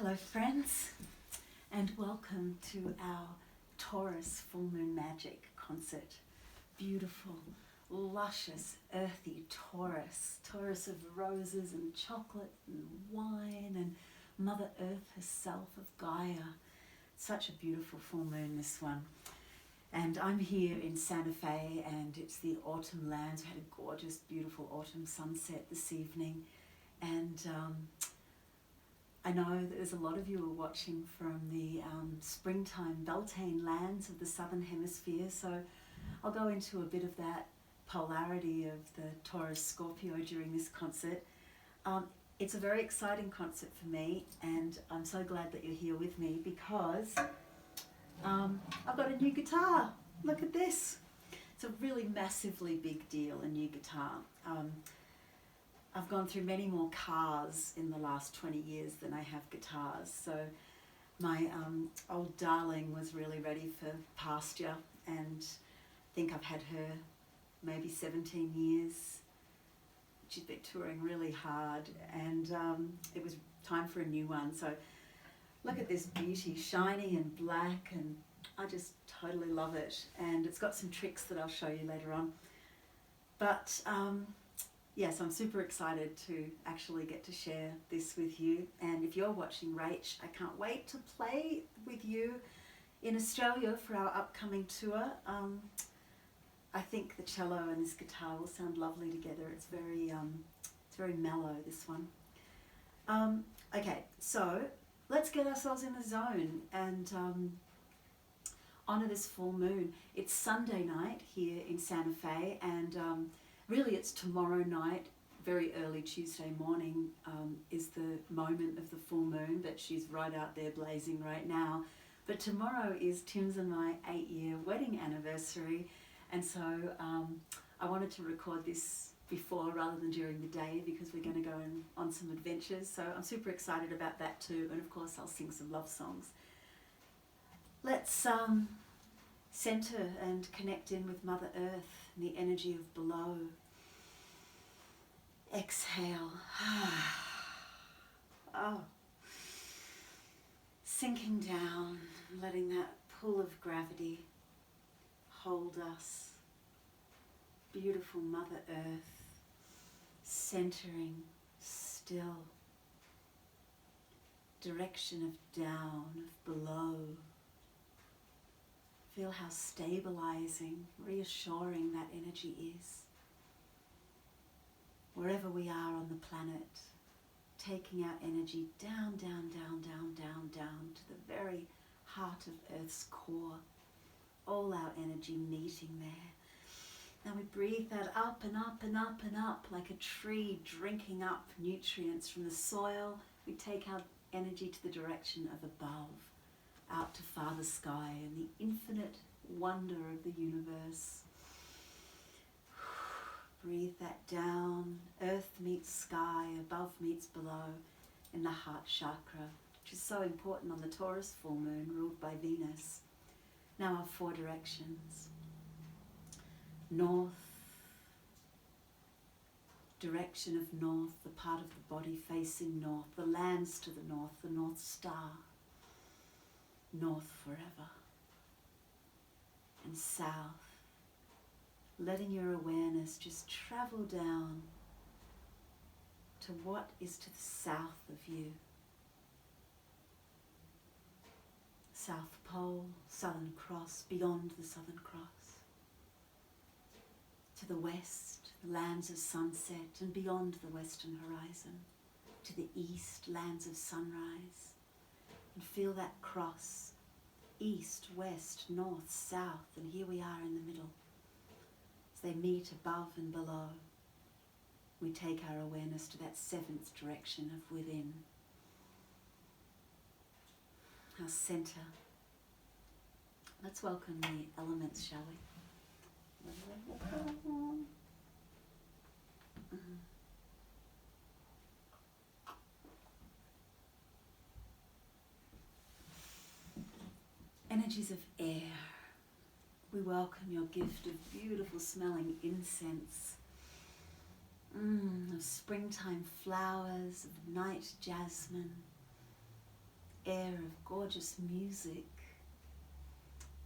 Hello friends, and welcome to our Taurus Full Moon Magic concert. Beautiful, luscious, earthy Taurus of roses and chocolate and wine and Mother Earth herself of Gaia. Such a beautiful full moon, this one. And I'm here in Santa Fe, and it's the autumn lands. We had a gorgeous, beautiful autumn sunset this evening, and I know that there's a lot of you who are watching from the springtime Beltaine lands of the Southern Hemisphere, so I'll go into a bit of that polarity of the Taurus Scorpio during this concert. It's a very exciting concert for me, and I'm so glad that you're here with me because I've got a new guitar. Look at this. It's a really massively big deal, a new guitar. I've gone through many more cars in the last 20 years than I have guitars, so my old darling was really ready for pasture, and I think I've had her maybe 17 years. She's been touring really hard, and it was time for a new one. So look at this beauty, shiny and black, and I just totally love it. And it's got some tricks that I'll show you later on. But yes, I'm super excited to actually get to share this with you. And if you're watching Rach, I can't wait to play with you in Australia for our upcoming tour. I think the cello and this guitar will sound lovely together. It's very mellow, this one. Okay, so let's get ourselves in the zone and honor this full moon. It's Sunday night here in Santa Fe, and really it's tomorrow night, very early Tuesday morning is the moment of the full moon, but she's right out there blazing right now. But tomorrow is Tim's and my 8-year wedding anniversary, and so I wanted to record this before rather than during the day because we're going to go on some adventures. So I'm super excited about that too, and of course I'll sing some love songs. Let's center and connect in with Mother Earth and the energy of below. Exhale. Oh. Sinking down, letting that pull of gravity hold us. Beautiful Mother Earth, centering, still. Direction of down, of below. Feel how stabilizing, reassuring that energy is. Wherever we are on the planet, taking our energy down, down, down, down, down, down to the very heart of Earth's core. All our energy meeting there. Now we breathe that up and up and up and up like a tree drinking up nutrients from the soil. We take our energy to the direction of above, out to Father Sky and the infinite wonder of the universe. Breathe that down. Earth meets sky, above meets below, in the heart chakra, which is so important on the Taurus full moon, ruled by Venus. Now our 4 directions. North, direction of north, the part of the body facing north, the lands to the North Star, north forever. And south, letting your awareness just travel down to what is to the south of you. South Pole, Southern Cross, beyond the Southern Cross. To the west, the lands of sunset and beyond the western horizon. To the east, lands of sunrise. And feel that cross, east, west, north, south, and here we are in the middle. As they meet above and below, we take our awareness to that 7th direction of within. Our center. Let's welcome the elements, shall we? Energies of air. We welcome your gift of beautiful smelling incense, of springtime flowers, of night jasmine, air of gorgeous music,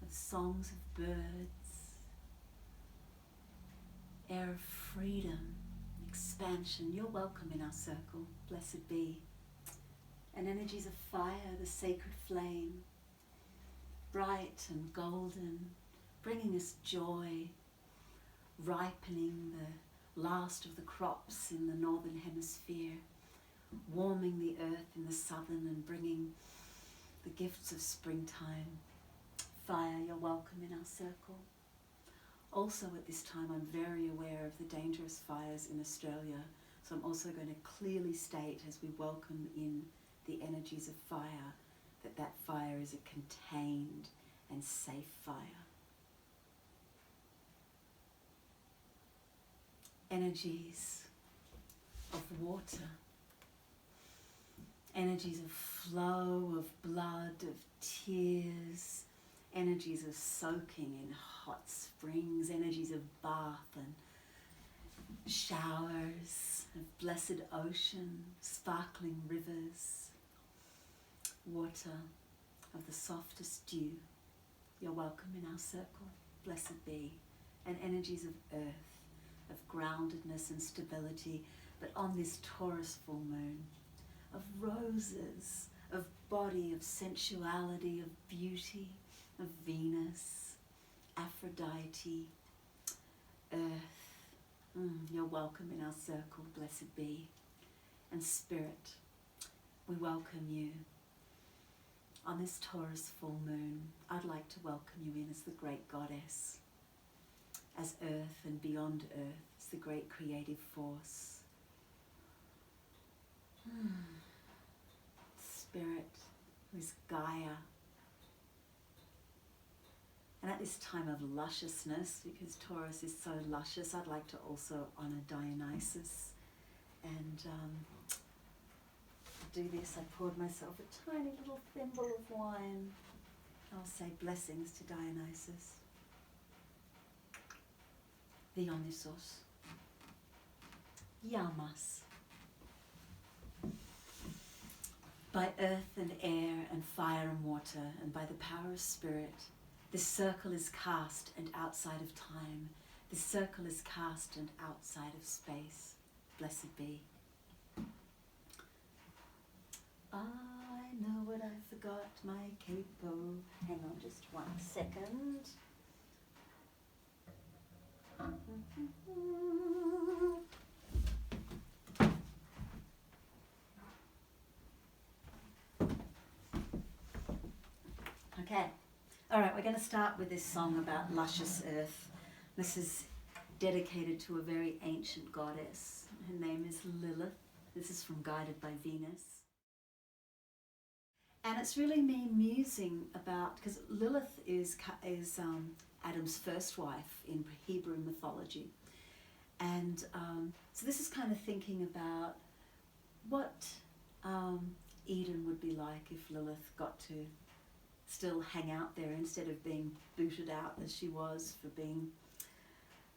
of songs of birds, air of freedom, expansion. You're welcome in our circle, blessed be. And energies of fire, the sacred flame, bright and golden, bringing us joy, ripening the last of the crops in the Northern Hemisphere, warming the earth in the southern and bringing the gifts of springtime. Fire, you're welcome in our circle. Also at this time, I'm very aware of the dangerous fires in Australia, so I'm also going to clearly state as we welcome in the energies of fire, that fire is a contained and safe fire. Energies of water, energies of flow, of blood, of tears, energies of soaking in hot springs, energies of bath and showers, of blessed ocean, sparkling rivers, water of the softest dew. You're welcome in our circle, blessed be. And energies of earth, of groundedness and stability, but on this Taurus full moon, of roses, of body, of sensuality, of beauty, of Venus, Aphrodite, earth. You're welcome in our circle, blessed be. And spirit, we welcome you. On this Taurus full moon, I'd like to welcome you in as the great goddess, as earth and beyond earth, as the great creative force. Spirit, who is Gaia. And at this time of lusciousness, because Taurus is so luscious, I'd like to also honor Dionysus. And to do this, I poured myself a tiny little thimble of wine. I'll say blessings to Dionysus. Dionysos. Yamas. By earth and air and fire and water, and by the power of spirit, this circle is cast and outside of time. This circle is cast and outside of space. Blessed be. I know what I forgot, my capo. Hang on just 1 second. Okay. All right, we're going to start with this song about luscious earth. This is dedicated to a very ancient goddess. Her name is Lilith. This is from Guided by Venus. And it's really me musing about, because Lilith is Adam's first wife in Hebrew mythology. And so this is kind of thinking about what Eden would be like if Lilith got to still hang out there instead of being booted out as she was for being,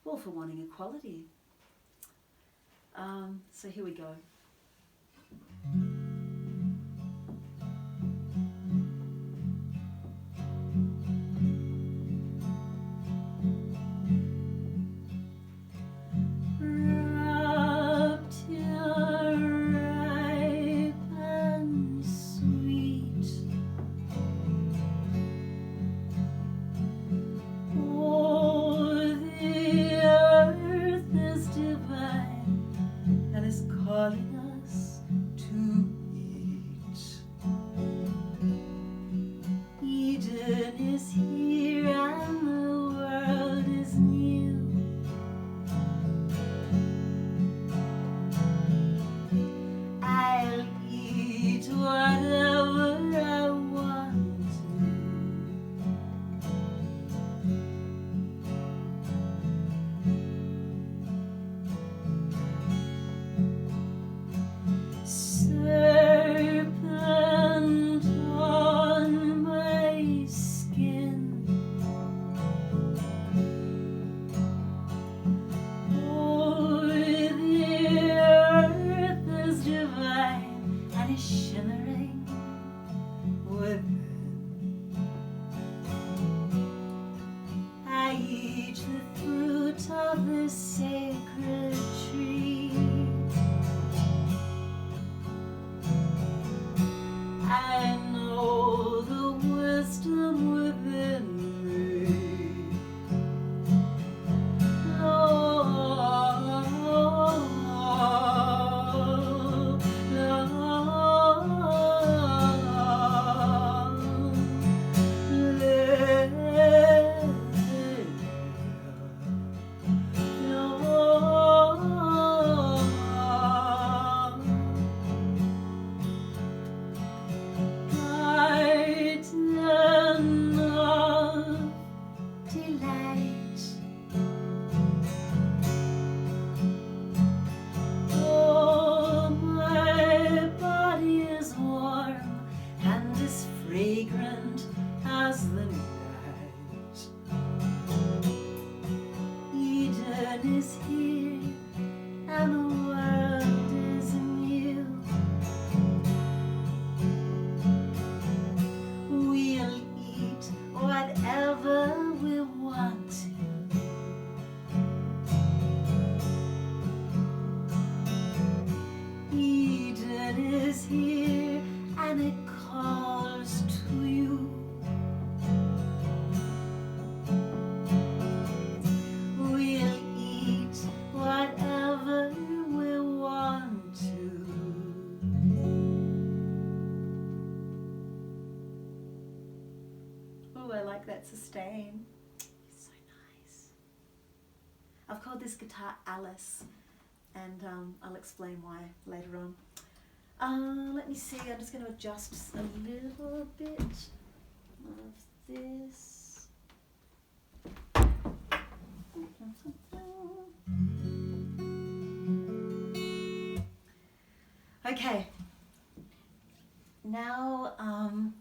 well, for wanting equality. So here we go. Calling us to the fruit of the sacred tree. I know the wisdom within me. Lord, is here and the world is new. We'll eat whatever we want to. Eden is here and it calls to you. That sustain. So nice. I've called this guitar Alice, and I'll explain why later on. Let me see, I'm just going to adjust a little bit of this. Okay, now I'm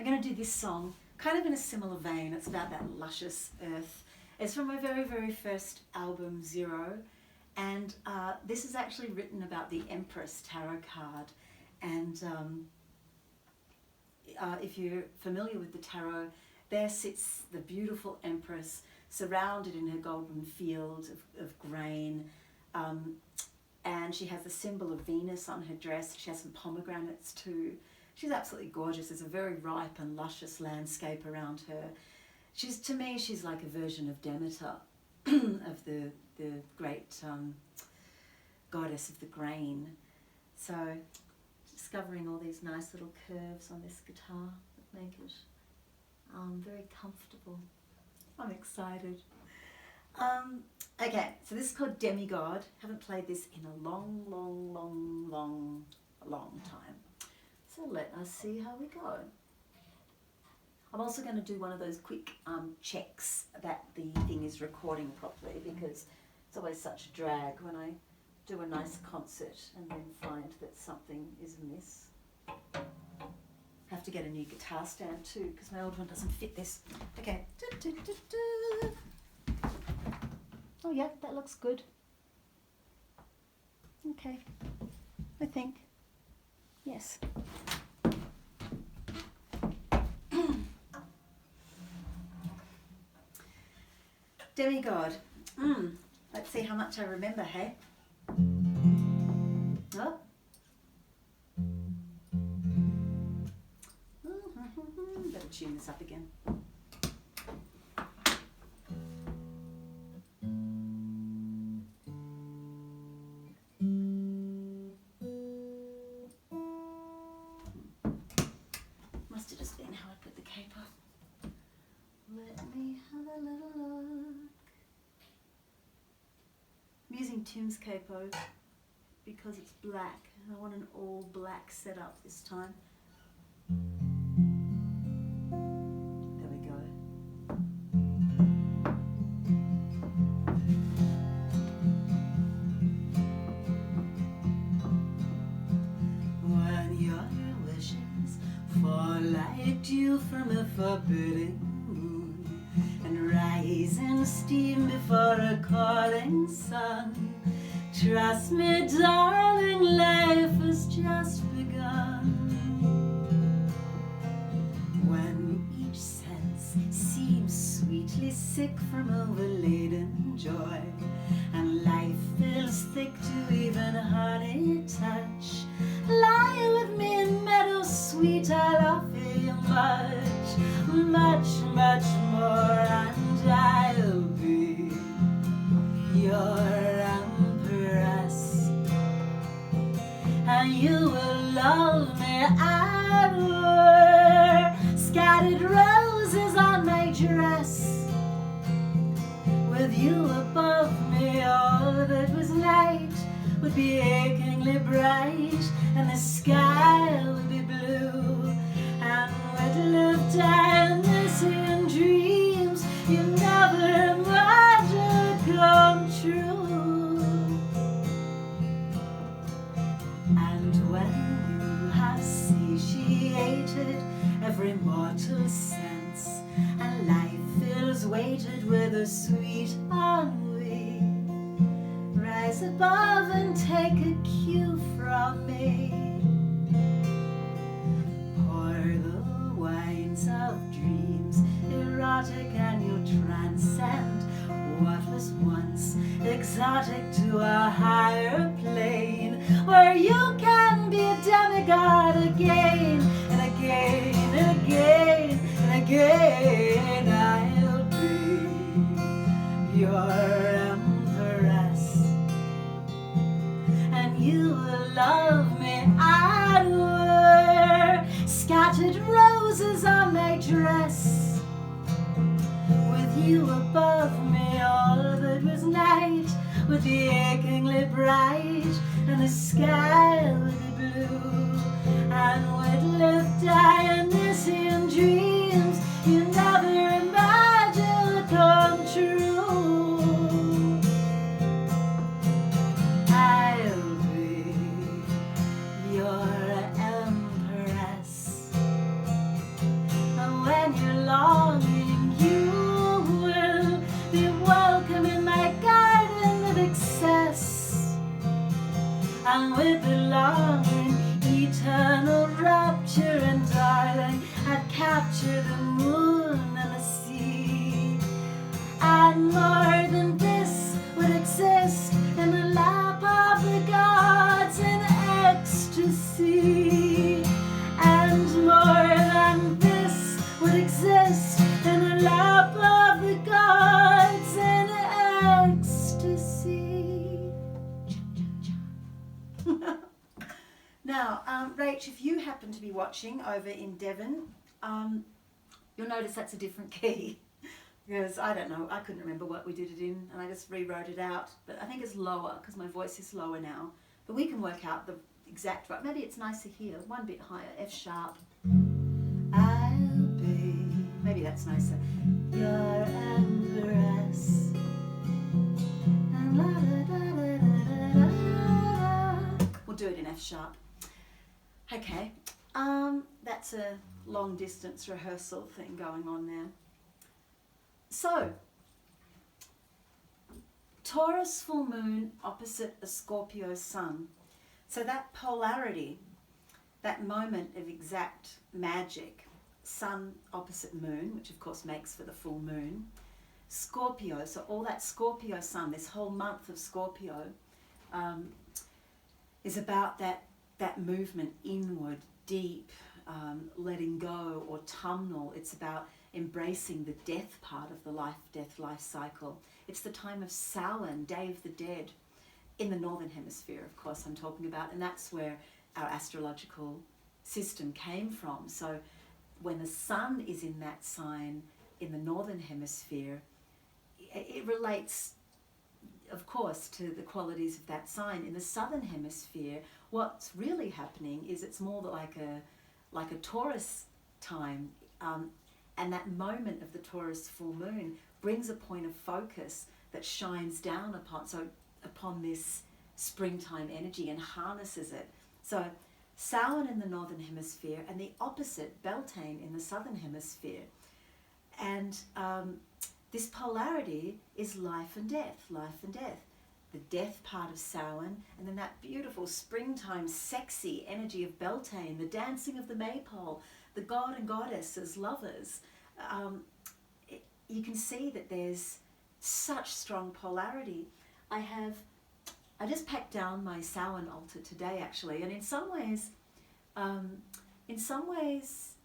going to do this song. Kind of in a similar vein. It's about that luscious earth. It's from my very, very first album, Zero, and this is actually written about the Empress tarot card. And if you're familiar with the tarot, there sits the beautiful Empress surrounded in her golden field of grain, and she has the symbol of Venus on her dress. She has some pomegranates too. She's absolutely gorgeous. There's a very ripe and luscious landscape around her. To me, she's like a version of Demeter, of the great goddess of the grain. So, discovering all these nice little curves on this guitar that make it very comfortable. I'm excited. Okay, so this is called Demigod. Haven't played this in a long, long, long, long, long time. So let us see how we go. I'm also going to do one of those quick checks that the thing is recording properly, because it's always such a drag when I do a nice concert and then find that something is amiss. Have to get a new guitar stand too, because my old one doesn't fit this. Okay. Oh yeah, that looks good. Okay, I think. Yes. Demigod. Let's see how much I remember, hey? Oh. Better tune this up again. Must have just been how I put the capo. Let me have a little look. I'm using Tim's capo because it's black. I want an all black setup this time. There we go. When your wishes fall like dew from a forbidding moon and rise in steam before a calling sun, trust me, darling, life has just begun. When each sense seems sweet gently sick from overladen joy, and life feels thick to even honey touch. Lie with me in meadows sweet, I'll offer you much, much, much more, and I'll be your empress, and you will love me and wear scattered roses on my dress. With you above me, all that was light would be achingly bright, and the sky would be blue, and we'd live dancing dreams you never imagined come true. And when you have satiated every mortal sense, and life feels weighted with a sweet ennui, rise above and take a cue from me. Pour the wines of dreams, erotic, and you'll transcend what was once exotic to a higher plane, where you can be a demigod again and again and again and again. I'll be your empress, and you will love me and wear scattered roses on my dress. With you above me, all that was night would be achingly bright, and the sky would be blue, and we'd live Dionysian dreams you never imagined would come true. I'll be your empress, and when you're longing, you will be welcome in my garden of excess, and with belonging, eternal rapture, and darling, I'd capture the moon and the sea, and more than this would exist in the lap of the gods in ecstasy, and more than this would exist in the lap of the gods in ecstasy. Now, Rach, if you happen to be watching over in Devon, you'll notice that's a different key. Because, I don't know, I couldn't remember what we did it in, and I just rewrote it out. But I think it's lower, because my voice is lower now. But we can work out the exact right. Maybe it's nicer here, one bit higher, F sharp. I'll be, maybe that's nicer, your empress. And la da da da da da da. We'll do it in F sharp. Okay, that's a long distance rehearsal thing going on there. So, Taurus full moon opposite a Scorpio sun. So that polarity, that moment of exact magic, sun opposite moon, which of course makes for the full moon, Scorpio, so all that Scorpio sun, this whole month of Scorpio, is about that movement inward, deep, letting go, autumnal. It's about embracing the death part of the life cycle. It's the time of Samhain, Day of the Dead, in the Northern Hemisphere, of course, I'm talking about, and that's where our astrological system came from. So when the sun is in that sign in the Northern Hemisphere, it relates, of course, to the qualities of that sign. In the Southern Hemisphere, what's really happening is it's more like a Taurus time, and that moment of the Taurus full moon brings a point of focus that shines down upon this springtime energy and harnesses it. So Samhain in the Northern Hemisphere, and the opposite, Beltaine, in the Southern Hemisphere. And this polarity is life and death, life and death. The death part of Samhain, and then that beautiful springtime sexy energy of Beltaine, the dancing of the maypole, the god and goddess as lovers. you can see that there's such strong polarity. I just packed down my Samhain altar today actually, and in some ways,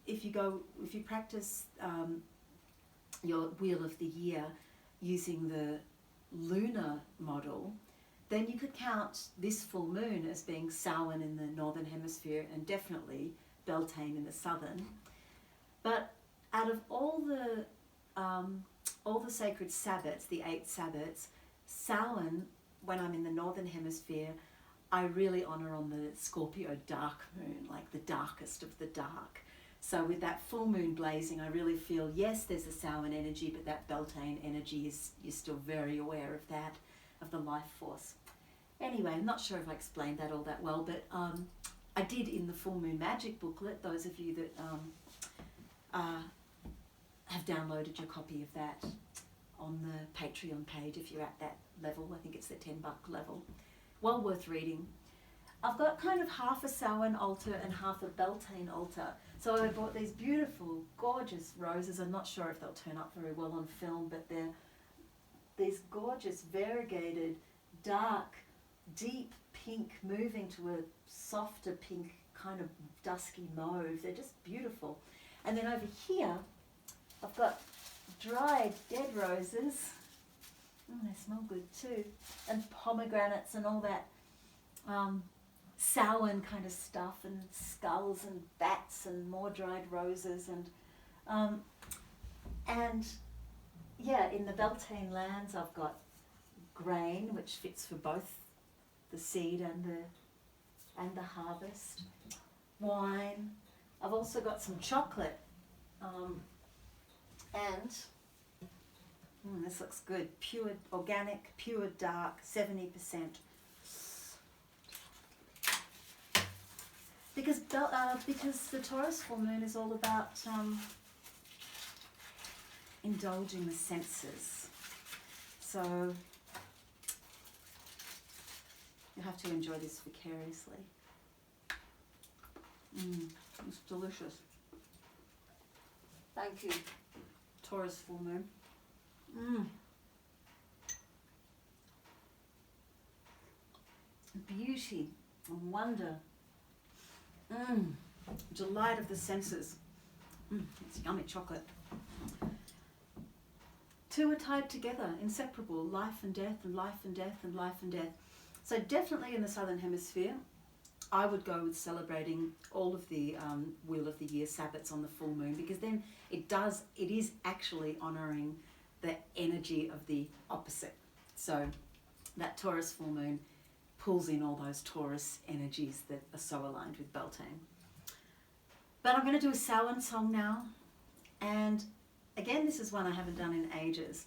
if you practice your wheel of the year using the lunar model, then you could count this full moon as being Samhain in the Northern Hemisphere and definitely Beltaine in the Southern. But out of all the sacred Sabbats, the 8 Sabbats, Samhain, when I'm in the Northern Hemisphere, I really honour on the Scorpio dark moon, like the darkest of the dark. So with that full moon blazing, I really feel, yes, there's a Samhain energy, but that Beltaine energy you're still very aware of that, of the life force. Anyway, I'm not sure if I explained that all that well, but I did in the Full Moon Magic booklet, those of you that have downloaded your copy of that on the Patreon page, if you're at that level, I think it's the $10 level. Well worth reading. I've got kind of half a Samhain altar and half a Beltaine altar. So I bought these beautiful, gorgeous roses. I'm not sure if they'll turn up very well on film, but they're these gorgeous, variegated, dark, deep pink moving to a softer pink, kind of dusky mauve. They're just beautiful. And then over here, I've got dried dead roses. They smell good too. And pomegranates and all that Samhain kind of stuff, and skulls and bats and more dried roses. And yeah, in the Beltaine lands, I've got grain, which fits for both the seed and the harvest. Wine. I've also got some chocolate. And this looks good. Pure organic, pure dark, 70%. Because the Taurus full moon is all about indulging the senses. So you have to enjoy this vicariously. It's delicious. Thank you, Taurus full moon. Beauty and wonder. Delight of the senses. It's yummy chocolate. Two are tied together, inseparable, life and death and life and death and life and death. So definitely in the Southern Hemisphere, I would go with celebrating all of the Wheel of the Year Sabbats on the full moon, because then it is actually honouring the energy of the opposite. So that Taurus full moon pulls in all those Taurus energies that are so aligned with Beltaine. But I'm going to do a Samhain song now, and again, this is one I haven't done in ages,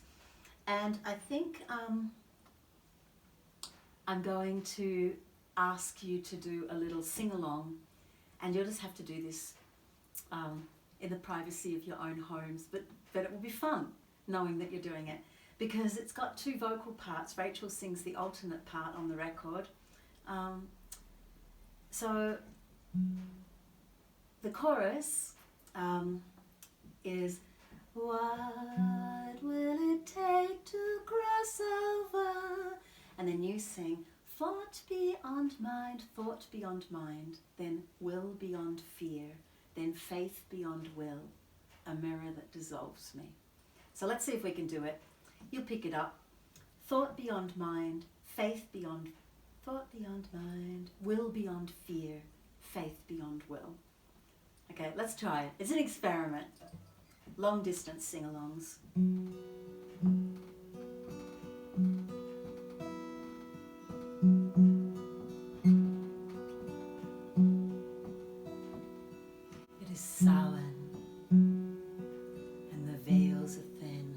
and I think I'm going to ask you to do a little sing-along, and you'll just have to do this in the privacy of your own homes, but it will be fun knowing that you're doing it, because it's got 2 vocal parts. Rachel sings the alternate part on the record. So the chorus is, what will it take to cross over? And then you sing, thought beyond mind, then will beyond fear, then faith beyond will, a mirror that dissolves me. So let's see if we can do it. You'll pick it up. Thought beyond mind, thought beyond mind, will beyond fear, faith beyond will. Okay, let's try it. It's an experiment. Long distance sing-alongs. It is Samhain, and the veils are thin.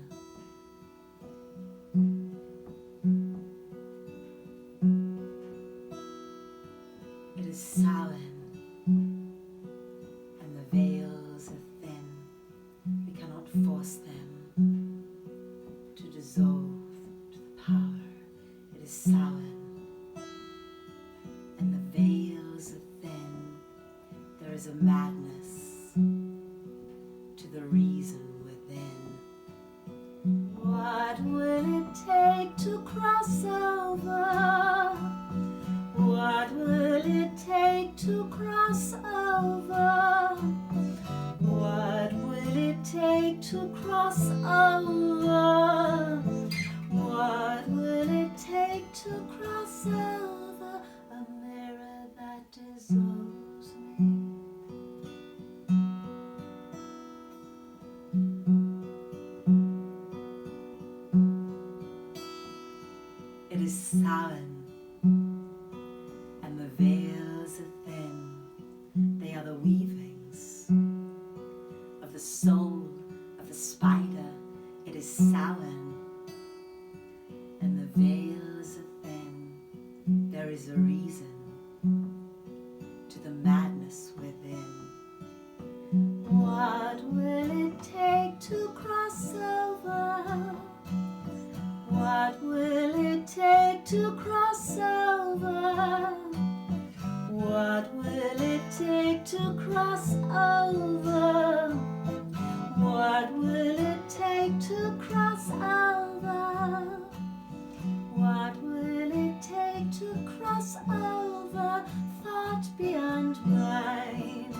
It is Samhain, and the veils are thin. We cannot force them to dissolve to the power. It is Samhain, and the veils are thin. There is a madness to the reason within. take to cross over? What will it take to cross over? What will it take to cross over? What will it take to cross over? A mirror that dissolves me. It is Samhain, and the veils are thin. They are the weavings of the soul of the spider. It is Samhain, and the veils are thin. There is a reason to the madness within. What will it take to cross over? What will it take to cross over? What will it take to cross over? What will it take to cross over? What will it take to cross over? Thought beyond mind,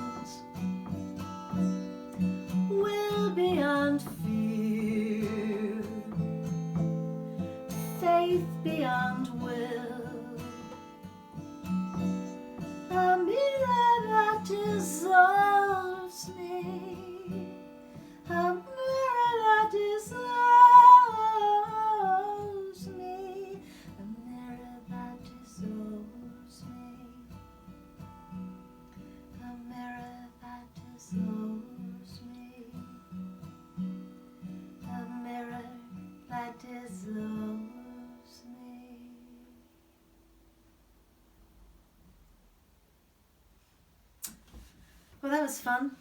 will beyond fear, faith beyond will. A mirror that dissolves me. A mirror that dissolves me. A mirror that dissolves me. A mirror that dissolves me. A mirror that dissolves me. Well, that was fun.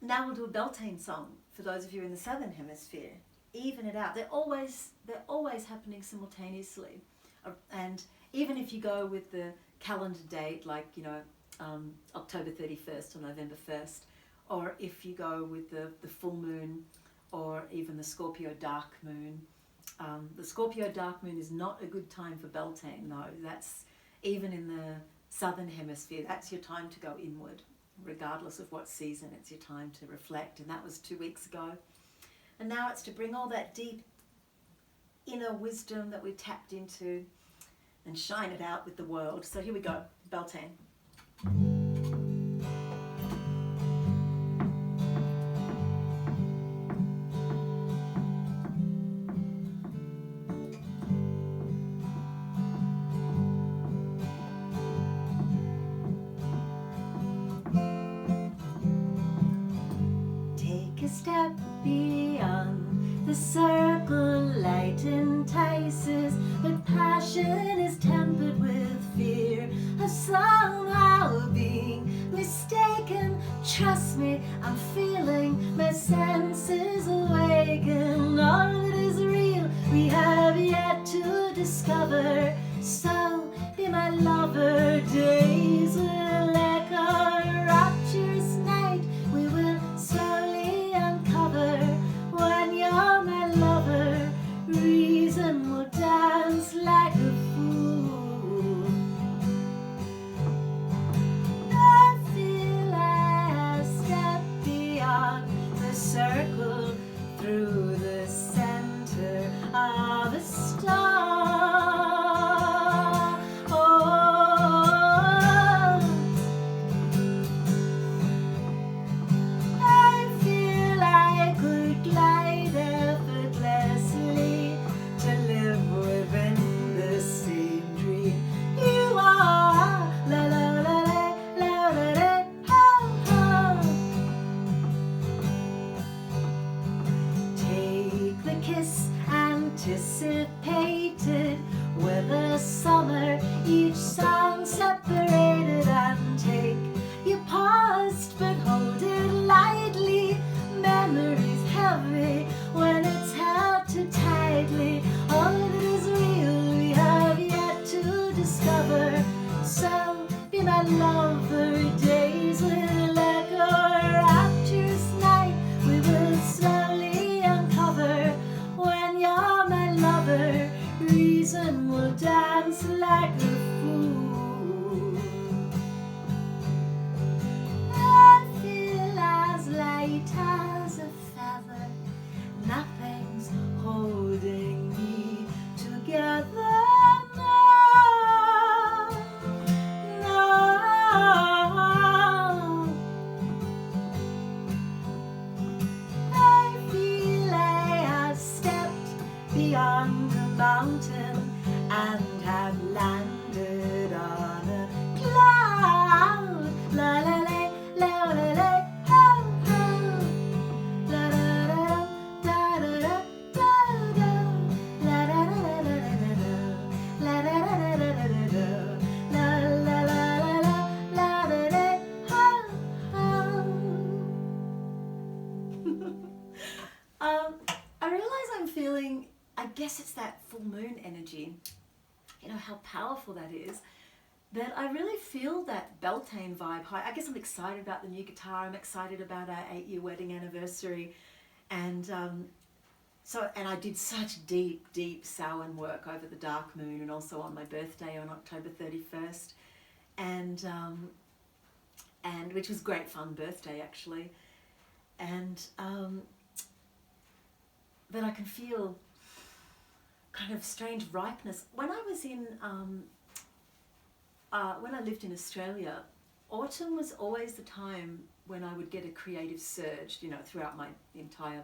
Now we'll do a Beltaine song for those of you in the Southern Hemisphere. Even it out. They're always happening simultaneously. And even if you go with the calendar date, like, you know, October 31st or November 1st, or if you go with the full moon, or even the Scorpio dark moon. The Scorpio dark moon is not a good time for Beltaine, no. That's, even in the Southern Hemisphere, that's your time to go inward. Regardless of what season, it's your time to reflect. And that was 2 weeks ago. And now it's to bring all that deep inner wisdom that we tapped into and shine it out with the world. So here we go, Beltaine. Step beyond the circle, light entices, but passion is tempered with fear of somehow being mistaken. Trust me, I'm feeling my senses awaken. All that is real we have yet to discover. So be my lover, days will echo, rapturous night we will slowly uncover. When you're my lover, reason will dance like a fool. I feel I have stepped beyond the circle, through the center of a star. Anticipated with the summer, each song separated, and take your past but hold it lightly. Memories heavy when it's held too tightly. All that is real we have yet to discover. So be my lover, days will echo, rapturous night we will slowly uncover. will dance like a fool and feel as light as a feather. Nothing's holding me together now. No. I feel I have stepped beyond the mountain and have landed on a cloud. La la la la la la, ho ho. La da da da da da da. La da da da da da. La da da da da da. La la la la la da da, ho ho. I realize I'm feeling, I guess it's that full moon energy, you know how powerful that is, that I really feel that Beltaine vibe. I guess I'm excited about the new guitar, I'm excited about our 8-year wedding anniversary, and and I did such deep Samhain work over the dark moon and also on my birthday on October 31st, and which was great fun birthday actually, and that I can feel kind of strange ripeness. When I was in, when I lived in Australia, autumn was always the time when I would get a creative surge, you know, throughout my entire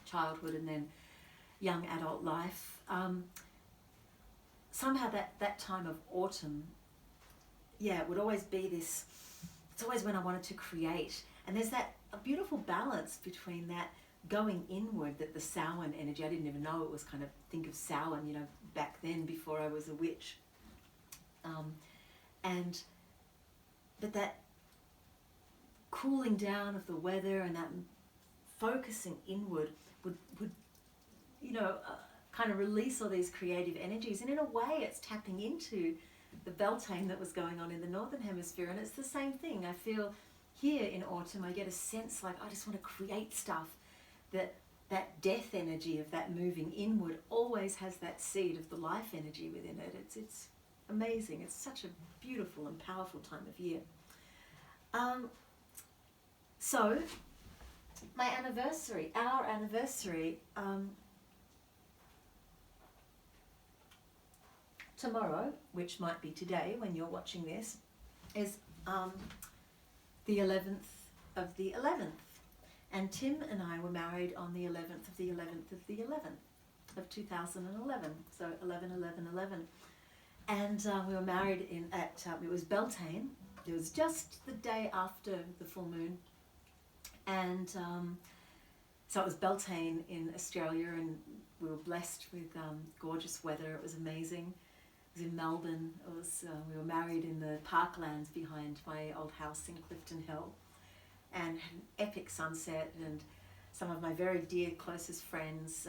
childhood and then young adult life. Somehow that time of autumn, yeah, it would always be this, it's always when I wanted to create. And there's a beautiful balance between that going inward, that the Samhain energy, I didn't even know it was kind of, think of Samhain, you know, back then before I was a witch. But that cooling down of the weather and that focusing inward would you know, kind of release all these creative energies. And in a way it's tapping into the Beltaine that was going on in the Northern Hemisphere. And it's the same thing. I feel here in autumn, I get a sense like I just want to create stuff. That death energy of that moving inward always has that seed of the life energy within it. It's amazing. It's such a beautiful and powerful time of year. So my anniversary, our anniversary, tomorrow, which might be today when you're watching this, is the 11th of the 11th. And Tim and I were married on the 11th of the 11th of the 11th of 2011, so 11/11/11. And we were married it was Beltaine. It was just the day after the full moon. And so it was Beltaine in Australia, and we were blessed with gorgeous weather. It was amazing. It was in Melbourne. It was we were married in the parklands behind my old house in Clifton Hill, and had an epic sunset, and some of my very dear closest friends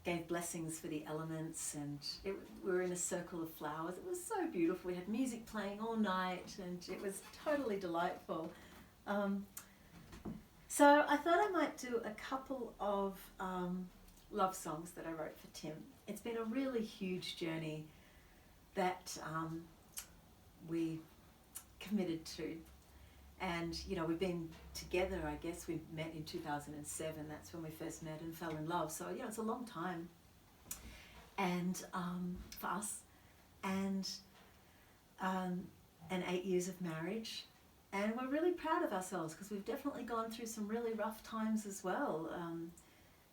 gave blessings for the elements, and we were in a circle of flowers. It was so beautiful. We had music playing all night, and it was totally delightful. So I thought I might do a couple of love songs that I wrote for Tim. It's been a really huge journey that we committed to. And, you know, we've been together, I guess we met in 2007. That's when we first met and fell in love. So, you know, it's a long time. And for us, and 8 years of marriage. And we're really proud of ourselves because we've definitely gone through some really rough times as well.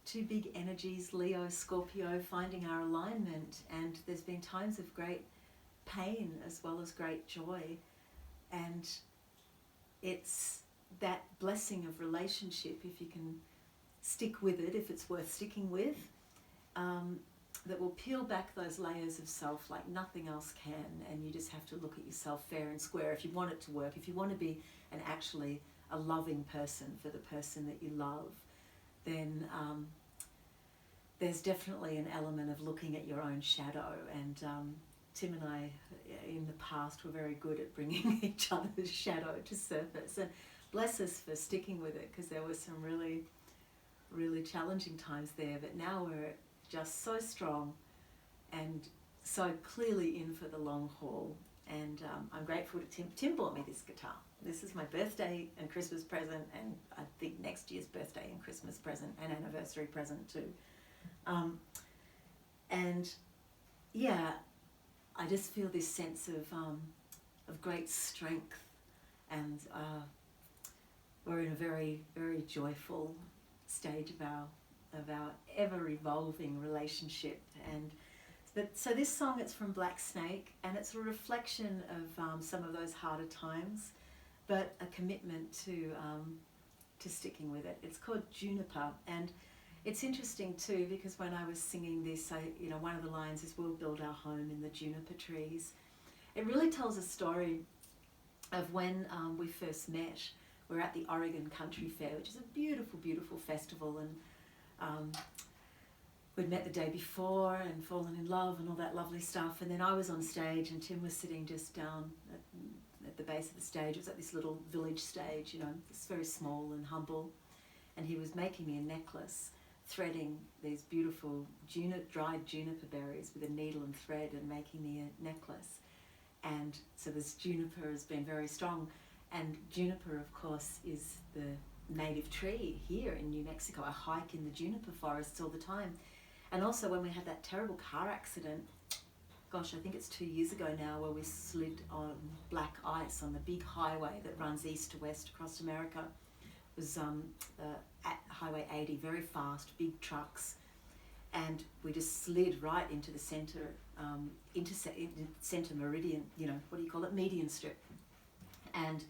Two big energies, Leo, Scorpio, finding our alignment. And there's been times of great pain as well as great joy. And it's that blessing of relationship, if you can stick with it, if it's worth sticking with, that will peel back those layers of self like nothing else can, and you just have to look at yourself fair and square if you want it to work, if you want to be actually a loving person for the person that you love, then there's definitely an element of looking at your own shadow. And Tim and I in the past were very good at bringing each other's shadow to surface, and bless us for sticking with it, because there were some really, really challenging times there, but now we're just so strong and So clearly in for the long haul, and I'm grateful to Tim. Tim bought me this guitar. This is my birthday and Christmas present, and I think next year's birthday and Christmas present and anniversary present too. And yeah, I just feel this sense of great strength, and we're in a very, very joyful stage of our ever evolving relationship. And so this song, it's from Black Snake, and it's a reflection of some of those harder times, but a commitment to sticking with it. It's called Juniper, and it's interesting too because when I was singing this, one of the lines is, "We'll build our home in the juniper trees." It really tells a story of when we first met. We're at the Oregon Country Fair, which is a beautiful, beautiful festival, and we'd met the day before and fallen in love and all that lovely stuff. And then I was on stage and Tim was sitting just down at the base of the stage. It was at this little village stage, it's very small and humble. And he was making me a necklace, threading these beautiful dried juniper berries with a needle and thread and making me a necklace. And so this juniper has been very strong. And juniper, of course, is the native tree here in New Mexico. I hike in the juniper forests all the time. And also when we had that terrible car accident, gosh, I think it's 2 years ago now, where we slid on black ice on the big highway that runs east to west across America. It was at Highway 80, very fast, big trucks. And we just slid right into the center, center meridian, what do you call it, median strip. And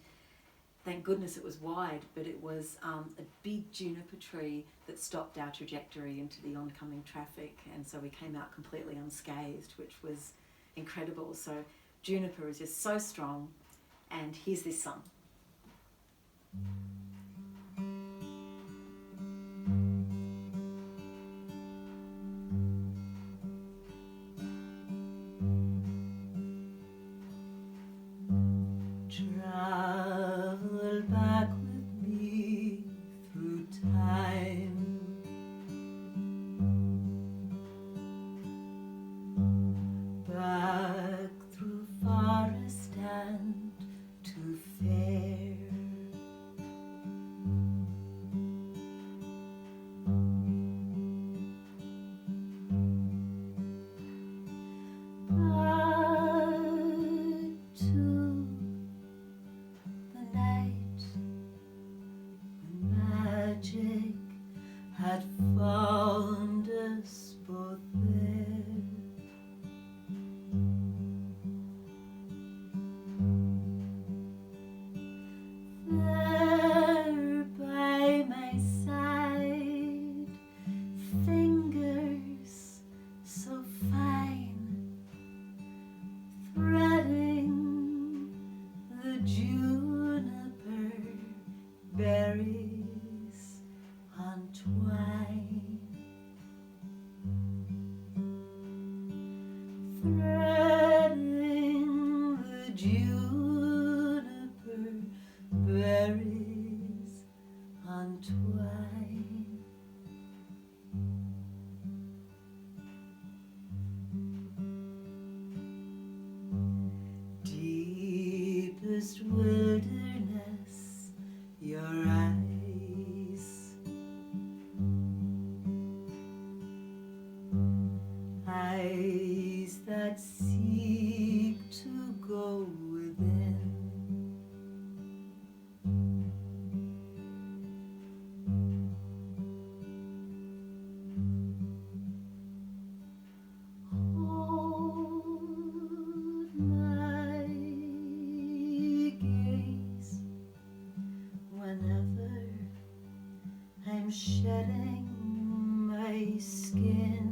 thank goodness it was wide, but it was a big juniper tree that stopped our trajectory into the oncoming traffic, and so we came out completely unscathed, which was incredible. So juniper is just so strong, and here's this song. Shedding my skin,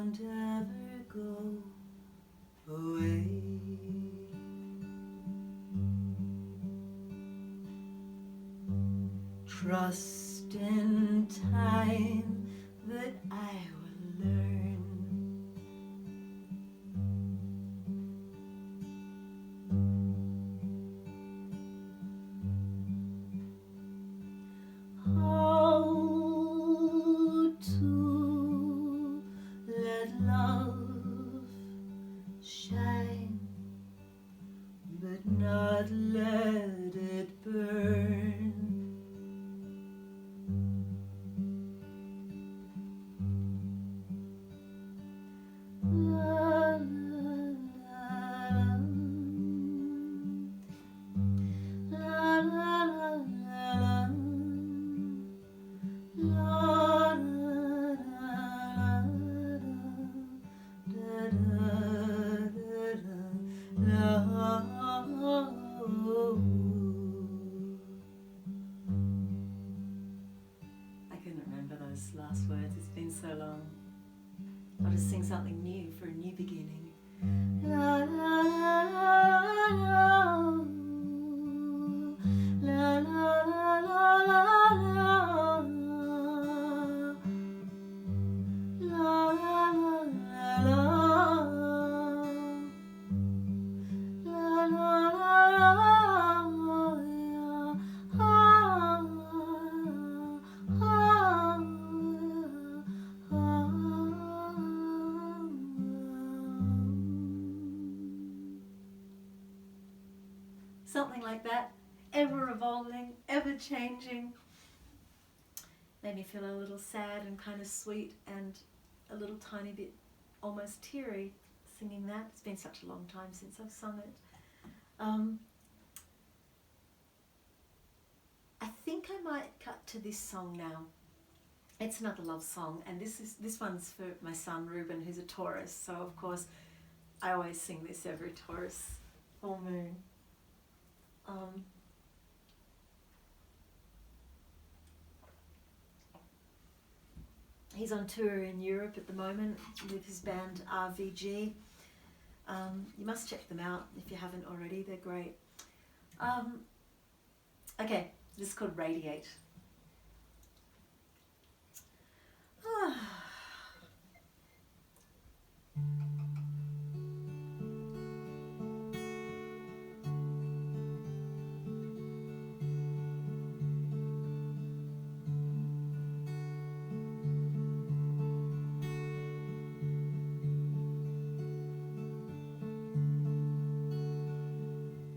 won't ever go away. Trust in time that I will learn. How to let love shine, but not let it burn. Last words, it's been so long. I'll just sing something new for a new beginning. La la la la la la la la la something like that, ever evolving, ever changing. Made me feel a little sad and kind of sweet and a little tiny bit almost teary singing that. It's been such a long time since I've sung it. I think I might cut to this song now. It's another love song, and this one's for my son Ruben, who's a Taurus, so of course I always sing this every Taurus full moon. He's on tour in Europe at the moment with his band RVG. You must check them out if you haven't already, they're great. Okay, this is called Radiate.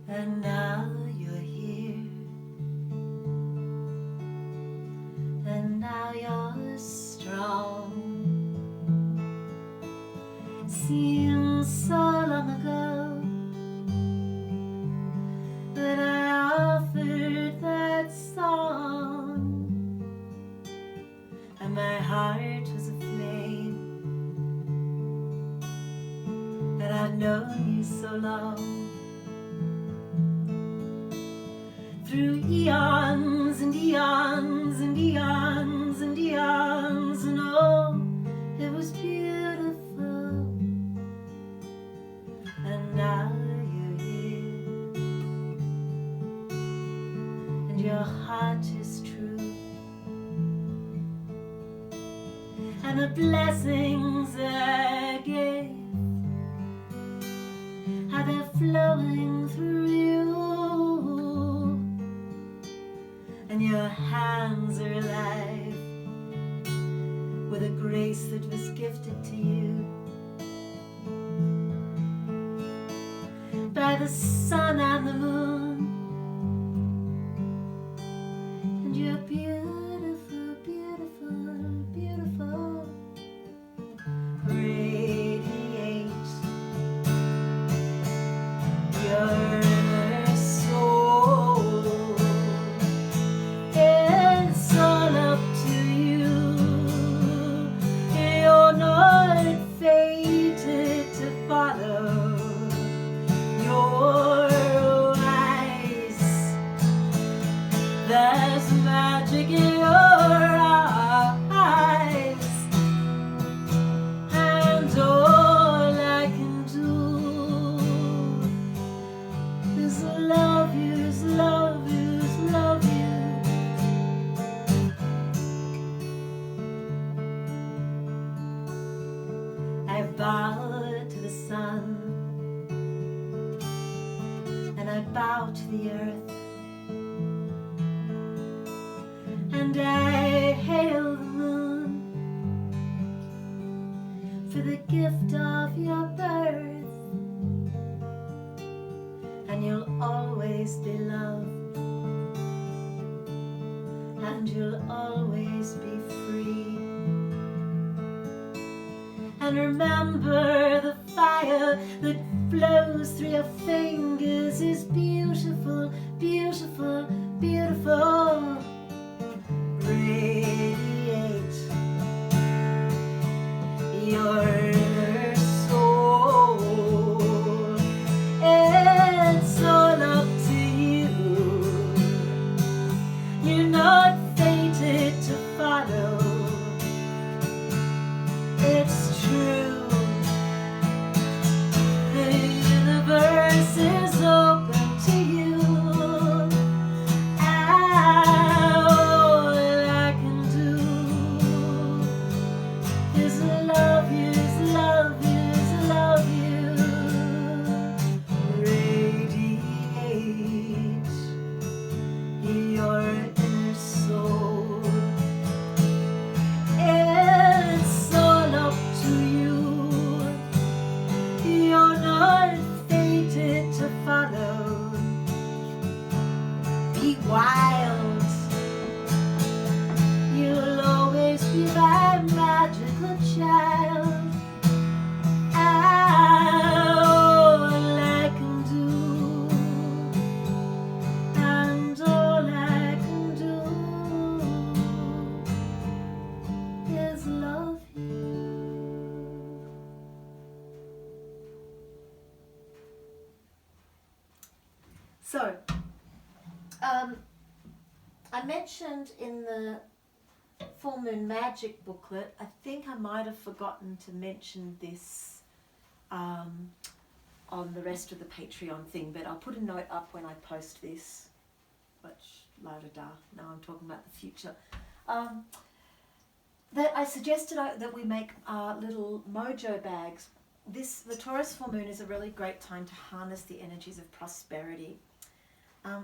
And now you're here, and now you're strong. Seems so long ago that I offered that song, and my heart was aflame, and I'd known you so long. Through eons and eons and eons and eons, and oh, it was beautiful. And now you're here, and your heart is true, and the blessings I gave, how they're flowing through you. And your hands are alive with a grace that was gifted to you by the sun and the moon. And you're beautiful, beautiful, beautiful. Radiate your in your eyes, and bow to the sun, and I bow to the earth, and I hail the moon for the gift of your birth, and you'll always be loved, and you'll always be free. And remember, the fire that flows through your fingers is beautiful, beautiful, beautiful. Radiate your inner soul. It's all up to you. You're not fated to follow. It's true. The universe is open to you. All I can do is love you, is love you, is love you. Radiate your inner soul. It's all up to you. You're not fated to follow. Be wild. You'll always be my magical child. All I can do, and all I can do is love you. So, I mentioned in the Full Moon Magic booklet, I think I might have forgotten to mention this on the rest of the Patreon thing, but I'll put a note up when I post this, which, la-da-da, now I'm talking about the future. That I suggested that we make little mojo bags. The Taurus Full Moon is a really great time to harness the energies of prosperity.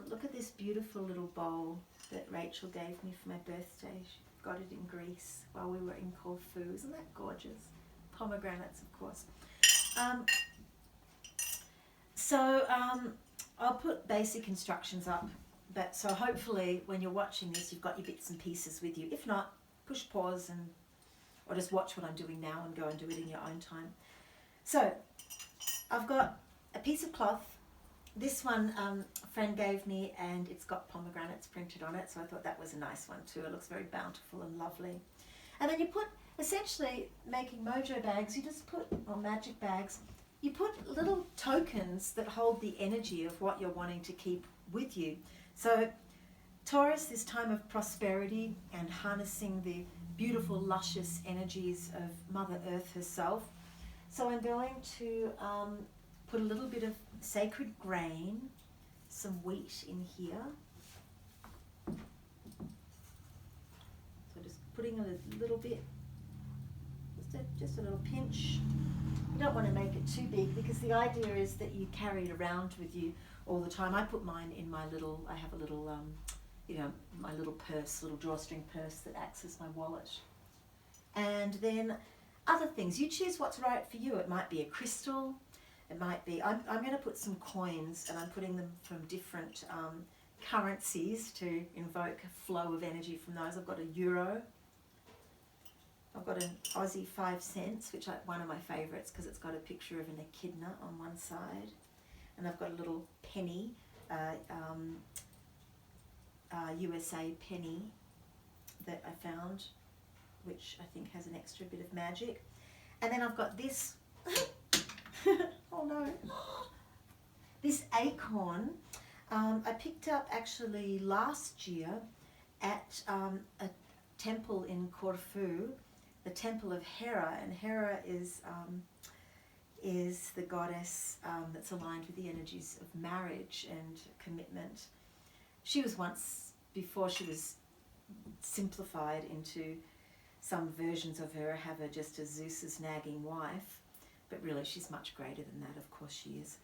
Look at this beautiful little bowl that Rachel gave me for my birthday. She got it in Greece while we were in Corfu. Isn't that gorgeous? Pomegranates, of course. I'll put basic instructions up, but so hopefully when you're watching this, you've got your bits and pieces with you. If not, push pause or just watch what I'm doing now and go and do it in your own time. So I've got a piece of cloth. This one a friend gave me, and it's got pomegranates printed on it, so I thought that was a nice one too. It looks very bountiful and lovely. And then you put, essentially making mojo bags, you just put, or magic bags, you put little tokens that hold the energy of what you're wanting to keep with you. So Taurus, this time of prosperity and harnessing the beautiful, luscious energies of Mother Earth herself. So I'm going to put a little bit of sacred grain, some wheat in here. So just putting a little bit, just a little pinch. You don't want to make it too big, because the idea is that you carry it around with you all the time. I put mine in my little, I have a little, my little purse, little drawstring purse that acts as my wallet. And then other things, you choose what's right for you. It might be a crystal. It might be, I'm going to put some coins, and I'm putting them from different currencies to invoke a flow of energy from those. I've got a euro. I've got an Aussie 5 cents, which is one of my favourites because it's got a picture of an echidna on one side. And I've got a little penny, USA penny that I found, which I think has an extra bit of magic. And then I've got this, oh no, this acorn I picked up actually last year at a temple in Corfu, the temple of Hera, and Hera is the goddess that's aligned with the energies of marriage and commitment. She was once, before she was simplified into some versions of her, have her just as Zeus's nagging wife. but really she's much greater than that, of course she is.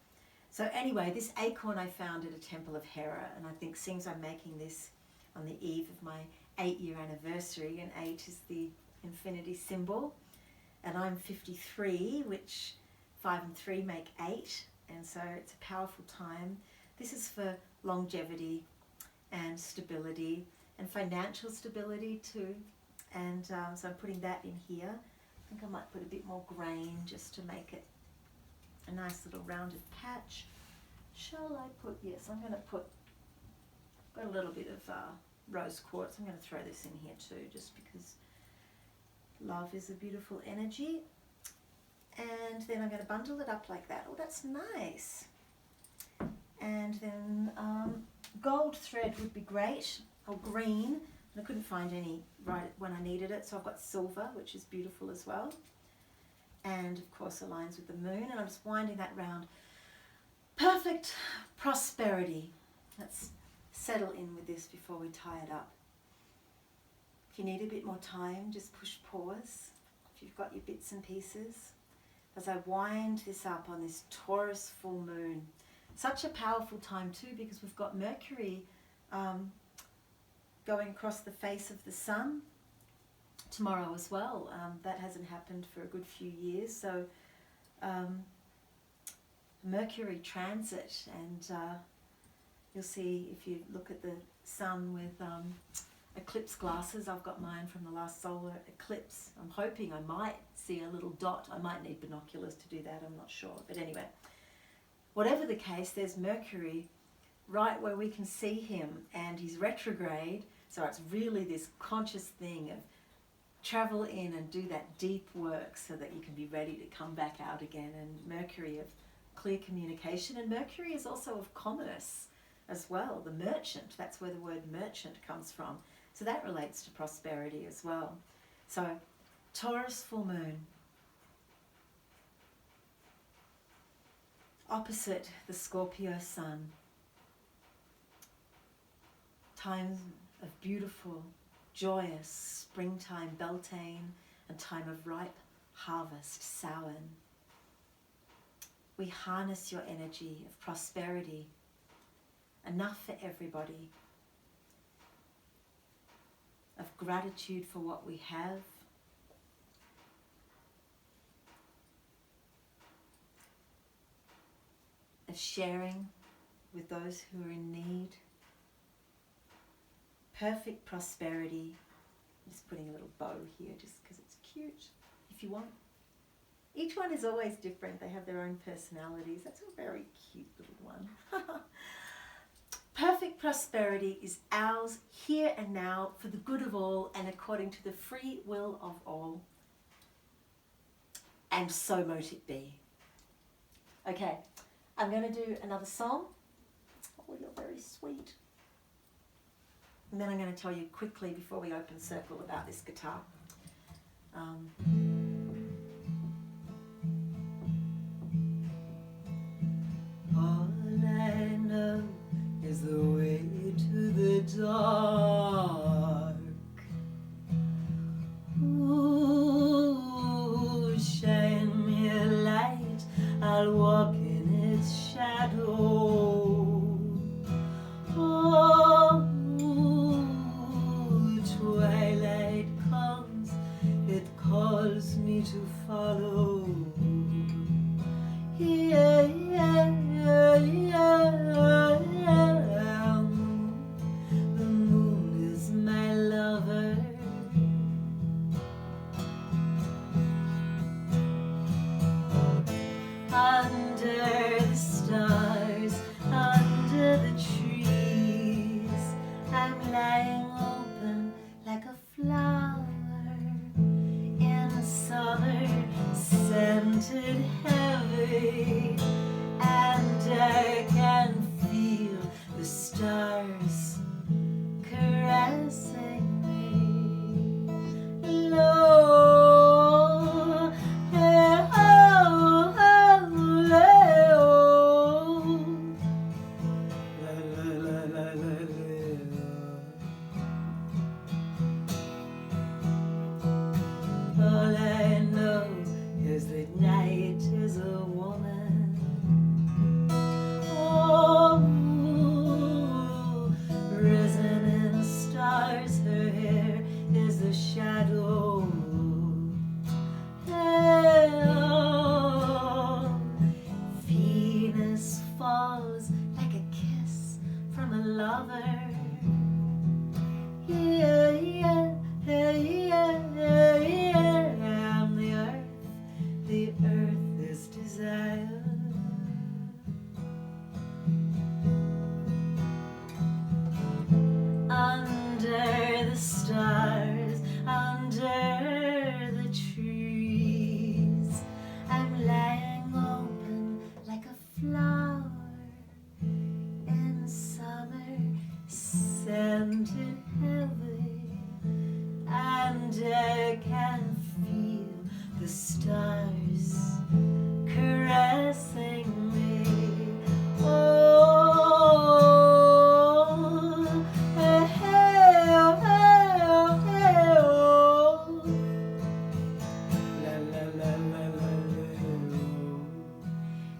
So anyway, this acorn I found at a temple of Hera, and I think since I'm making this on the eve of my 8-year anniversary, and 8 is the infinity symbol, and I'm 53, which 5 and 3 make 8, and so it's a powerful time. This is for longevity and stability and financial stability too, and so I'm putting that in here. I think I might put a bit more grain just to make it a nice little rounded patch. Shall I put, yes, I'm going to put, got a little bit of rose quartz. I'm going to throw this in here too, just because love is a beautiful energy. And then I'm going to bundle it up like that. Oh, that's nice. And then gold thread would be great, or green. I couldn't find any right when I needed it, so I've got silver, which is beautiful as well. And of course aligns with the moon, and I'm just winding that round. Perfect prosperity. Let's settle in with this before we tie it up. If you need a bit more time, just push pause if you've got your bits and pieces. As I wind this up on this Taurus full moon. Such a powerful time too, because we've got Mercury going across the face of the sun tomorrow as well. That hasn't happened for a good few years, so Mercury transit, and you'll see if you look at the sun with eclipse glasses. I've got mine from the last solar eclipse. I'm hoping I might see a little dot. I might need binoculars to do that, I'm not sure, but anyway, whatever the case, there's Mercury right where we can see him, and he's retrograde, so it's really this conscious thing of travel in and do that deep work so that you can be ready to come back out again. And Mercury of clear communication, and Mercury is also of commerce as well, the merchant. That's where the word merchant comes from, so that relates to prosperity as well. So Taurus full moon, opposite the Scorpio sun, time of beautiful, joyous springtime Beltaine and time of ripe harvest Samhain. We harness your energy of prosperity, enough for everybody, of gratitude for what we have, of sharing with those who are in need. Perfect prosperity. I'm just putting a little bow here just because it's cute, if you want. Each one is always different. They have their own personalities. That's a very cute little one. Perfect prosperity is ours here and now for the good of all and according to the free will of all. And so mote it be. Okay, I'm going to do another song. Oh, you're very sweet. And then I'm going to tell you quickly before we open circle about this guitar. All I know is the way to the dark. Ooh, shine me a light, I'll walk in its shadow. Oh, twilight comes, it calls me to follow. Yeah, yeah, yeah, yeah. The moon is my lover. Under the stars, under the trees, I'm lying open like a flower in summer, scented heavy, and I can feel the stars caressing me. Low, hey, oh, oh, lay, oh. La, la, la, la, la, la. All I know 'cause the night is a woman. Oh, risen in stars, her hair is a shadow. Oh, Venus falls like a kiss from a lover. Yeah, yeah, yeah, yeah, yeah. I'm the earth is desire. Under the stars, under the trees, I'm lying open like a flower in summer, scented heavy, and I can feel the stars caressing me. Oh, hey, hey, oh, hey, oh, hey, oh. La, la, la, la, la, la, oh.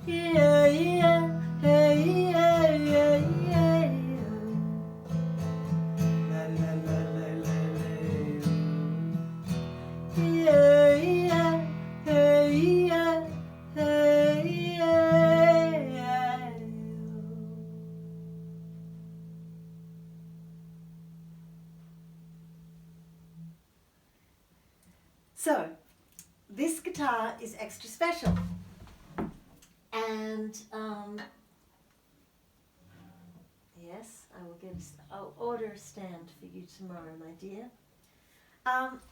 Yeah, yeah, hey, yeah, yeah, yeah. La, la, la, la, la, la, oh. Yeah, yeah, hey, yeah, hey, yeah. So, this guitar is extra special, and yes, I'll order a stand for you tomorrow, my dear.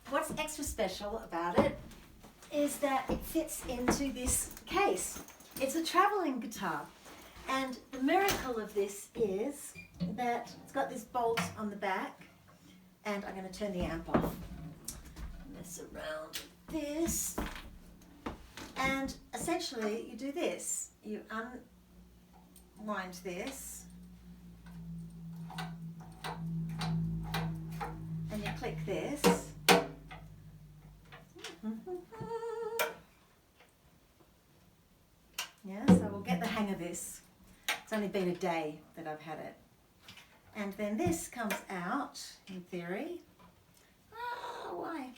What's extra special about it is that it fits into this case. It's a traveling guitar, and the miracle of this is that it's got this bolt on the back, and I'm going to turn the amp off. Mess around with this, and essentially you do this. You unwind this, and you click this. Yeah, so we'll get the hang of this. It's only been a day that I've had it. And then this comes out, in theory. Oh, why?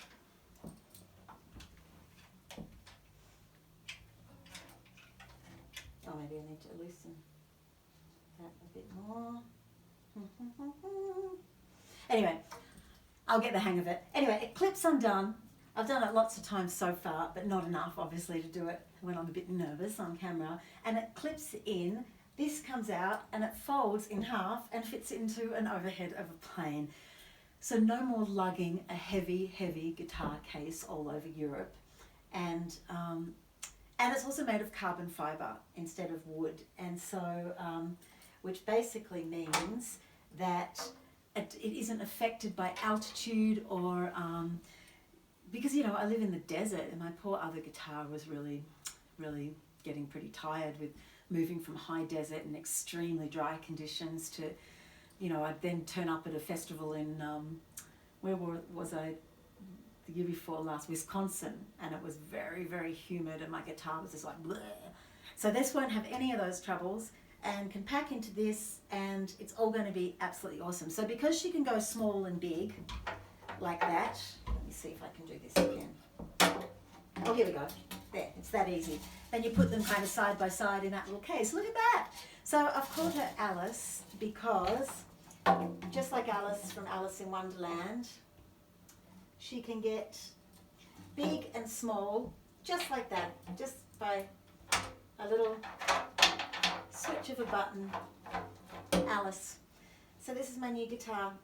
Oh, maybe I need to loosen that a bit more. Anyway, I'll get the hang of it. Anyway, it clips undone. I've done it lots of times so far, but not enough, obviously, to do it when I'm a bit nervous on camera. And it clips in, this comes out, and it folds in half and fits into an overhead of a plane. So no more lugging a heavy, heavy guitar case all over Europe. And it's also made of carbon fibre instead of wood. And so, which basically means that it isn't affected by altitude or, because, you know, I live in the desert, and my poor other guitar was really, really getting pretty tired with moving from high desert and extremely dry conditions to, you know, I'd then turn up at a festival in, was I? The year before last, Wisconsin, and it was very, very humid, and my guitar was just like bleh. So this won't have any of those troubles, and can pack into this, and it's all going to be absolutely awesome. So because she can go small and big like that, let me see if I can do this again. Oh, here we go. There, it's that easy. Then you put them kind of side by side in that little case. Look at that. So I've called her Alice because, just like Alice from Alice in Wonderland, she can get big and small, just like that, just by a little switch of a button. Alice. So this is my new guitar,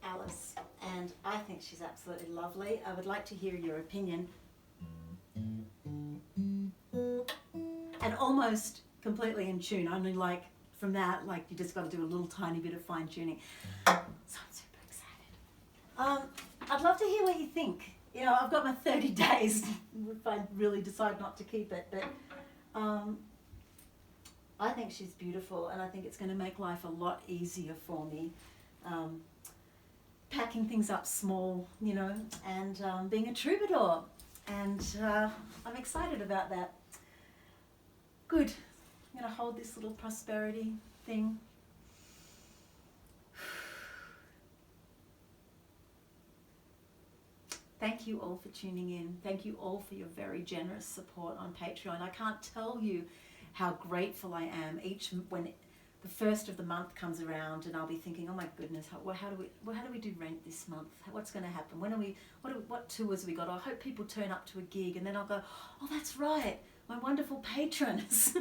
Alice, and I think she's absolutely lovely. I would like to hear your opinion. And almost completely in tune, only like from that, like you just got to do a little tiny bit of fine tuning. So I'm super excited. I'd love to hear what you think. You know, I've got my 30 days if I really decide not to keep it, but I think she's beautiful, and I think it's going to make life a lot easier for me. Packing things up small, you know, and being a troubadour. And I'm excited about that. Good. I'm going to hold this little prosperity thing. Thank you all for tuning in. Thank you all for your very generous support on Patreon. I can't tell you how grateful I am when the first of the month comes around, and I'll be thinking, oh my goodness, how do we do rent this month? What's going to happen? What tours have we got? I hope people turn up to a gig, and then I'll go, oh, that's right, my wonderful patrons.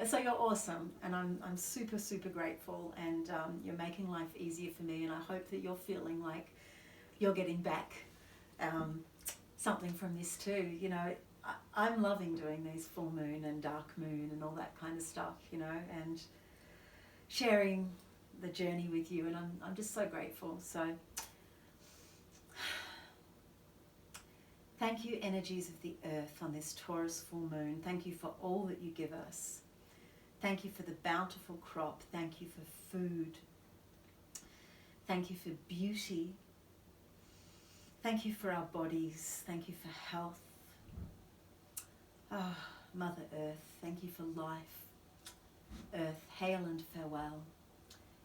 So you're awesome, and I'm super, super grateful, and you're making life easier for me, and I hope that you're feeling like you're getting back something from this too. You know, I'm loving doing these full moon and dark moon and all that kind of stuff, you know, and sharing the journey with you, and I'm just so grateful. So thank you, energies of the earth on this Taurus full moon. Thank you for all that you give us. Thank you for the bountiful crop. Thank you for food. Thank you for beauty. Thank you for our bodies. Thank you for health. Ah, Mother Earth, thank you for life. Earth, hail and farewell.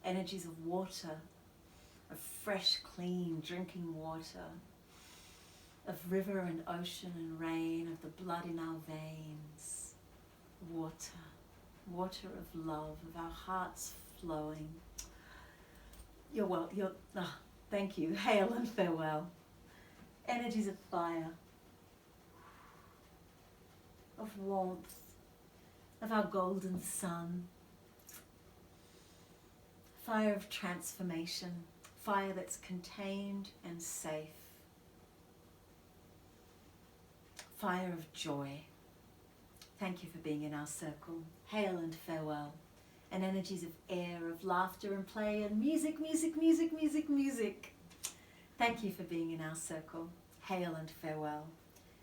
Energies of water, of fresh, clean drinking water, of river and ocean and rain, of the blood in our veins. Water, water of love, of our hearts flowing. Thank you. Hail and farewell. Energies of fire, of warmth, of our golden sun. Fire of transformation, fire that's contained and safe. Fire of joy. Thank you for being in our circle. Hail and farewell. And energies of air, of laughter and play and music, music, music, music, music. Thank you for being in our circle. Hail and farewell.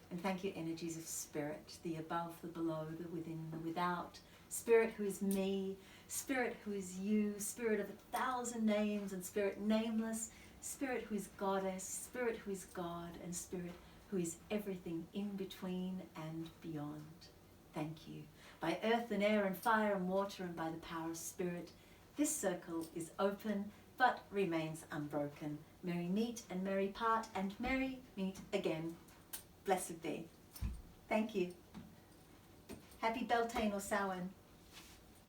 And thank you, energies of spirit, the above, the below, the within, the without. Spirit who is me, spirit who is you, spirit of 1,000 names and spirit nameless, spirit who is goddess, spirit who is God, and spirit who is everything in between and beyond. Thank you. By earth and air and fire and water and by the power of spirit, this circle is open but remains unbroken. Merry meet and merry part and merry meet again. Blessed be. Thank you. Happy Beltaine or Samhain.